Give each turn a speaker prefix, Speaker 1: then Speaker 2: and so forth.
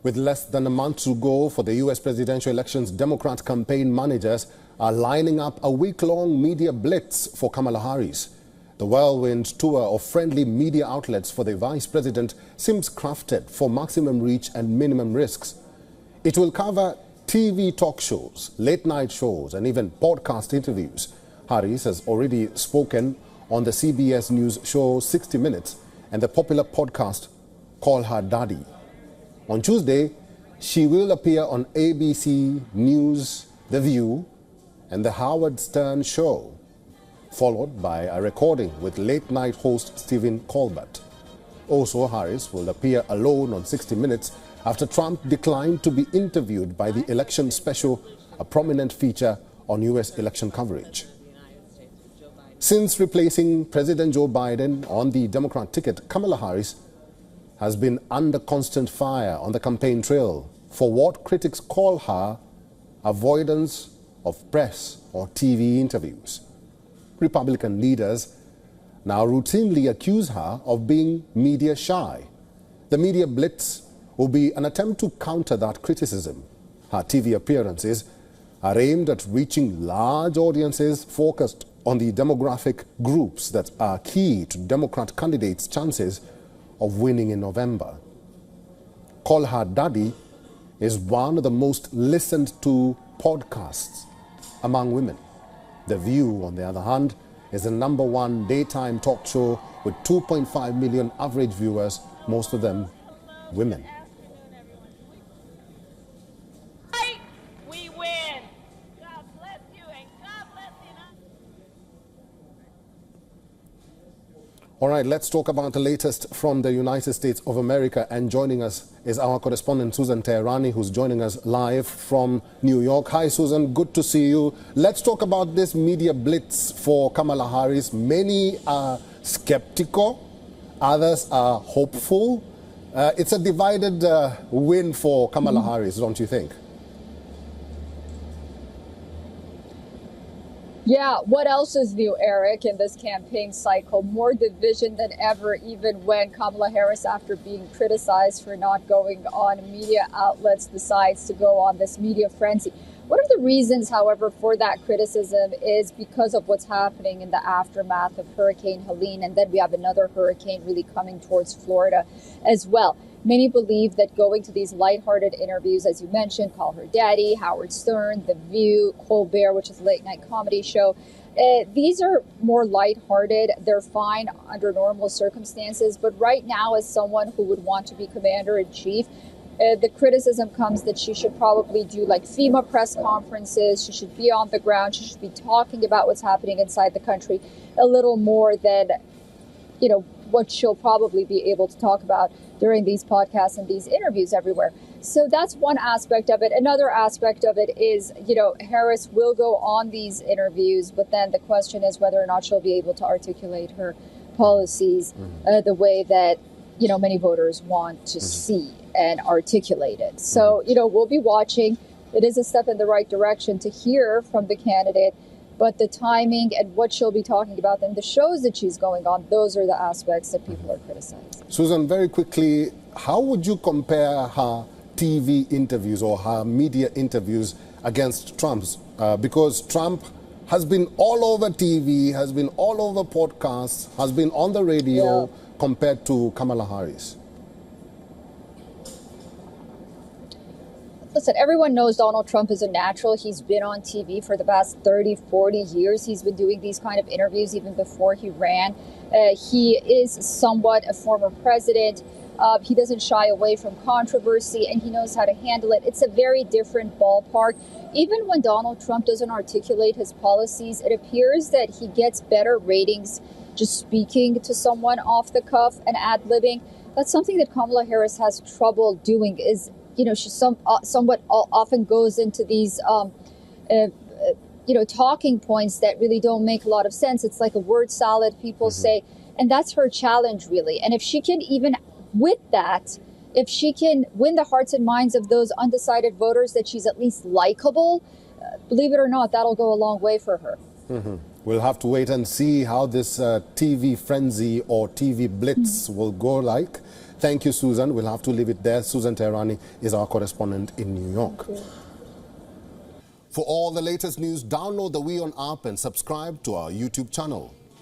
Speaker 1: With less than a month to go for the U.S. presidential elections, Democrat campaign managers are lining up a week-long media blitz for Kamala Harris. The whirlwind tour of friendly media outlets for the vice president seems crafted for maximum reach and minimum risks. It will cover TV talk shows, late-night shows, and even podcast interviews. Harris has already spoken on the CBS News show 60 Minutes and the popular podcast Call Her Daddy. On Tuesday, she will appear on ABC News, The View, and The Howard Stern Show, followed by a recording with late-night host Stephen Colbert. Also, Harris will appear alone on 60 Minutes after Trump declined to be interviewed by the election special, a prominent feature on U.S. election coverage. Since replacing President Joe Biden on the Democrat ticket, Kamala Harris has been under constant fire on the campaign trail for what critics call her avoidance of press or TV interviews. Republican leaders now routinely accuse her of being media shy. The media blitz will be an attempt to counter that criticism. Her TV appearances are aimed at reaching large audiences focused on the demographic groups that are key to Democrat candidates' chances of winning in November. Call Her Daddy is one of the most listened to podcasts among women. The View, on the other hand, is the #1 daytime talk show with 2.5 million average viewers, most of them women.
Speaker 2: We win. God bless you and God bless the United States.
Speaker 1: All right, let's talk about the latest from the United States of America. And joining us is our correspondent, Susan Teherani, who's joining us live from New York. Hi, Susan. Good to see you. Let's talk about this media blitz for Kamala Harris. Many are skeptical. Others are hopeful. It's a divided win for Kamala Harris, don't you think?
Speaker 3: Yeah, what else is new, Eric, in this campaign cycle? More division than ever, even when Kamala Harris, after being criticized for not going on media outlets, decides to go on this media frenzy. One of the reasons, however, for that criticism is because of what's happening in the aftermath of Hurricane Helene, and then we have another hurricane really coming towards Florida as well. Many believe that going to these lighthearted interviews, as you mentioned, Call Her Daddy, Howard Stern, The View, Colbert, which is a late-night comedy show, these are more lighthearted. They're fine under normal circumstances. But right now, as someone who would want to be commander-in-chief, the criticism comes that she should probably do like FEMA press conferences. She should be on the ground. She should be talking about what's happening inside the country a little more than, what she'll probably be able to talk about during these podcasts and these interviews everywhere. So that's one aspect of it. Another aspect of it is, Harris will go on these interviews, but then the question is whether or not she'll be able to articulate her policies the way that, many voters want to see and articulate it. So, we'll be watching. It is a step in the right direction to hear from the candidate, but the timing and what she'll be talking about and the shows that she's going on, those are the aspects that people are criticizing.
Speaker 1: Susan, very quickly, how would you compare her TV interviews or her media interviews against Trump's? Because Trump has been all over TV, has been all over podcasts, has been on the radio compared to Kamala Harris.
Speaker 3: Listen, everyone knows Donald Trump is a natural. He's been on TV for the past 30, 40 years. He's been doing these kind of interviews even before he ran. He is somewhat a former president. He doesn't shy away from controversy, and he knows how to handle it. It's a very different ballpark. Even when Donald Trump doesn't articulate his policies, it appears that he gets better ratings just speaking to someone off the cuff and ad-libbing. That's something that Kamala Harris has trouble doing, is she somewhat often goes into these, talking points that really don't make a lot of sense. It's like a word salad, people say, and that's her challenge, really. And if she can even, with that, if she can win the hearts and minds of those undecided voters that she's at least likable, believe it or not, that'll go a long way for her.
Speaker 1: We'll have to wait and see how this TV frenzy or TV blitz will go like. Thank you, Susan. We'll have to leave it there. Susan Teherani is our correspondent in New York. For all the latest news, download the WION app and subscribe to our YouTube channel.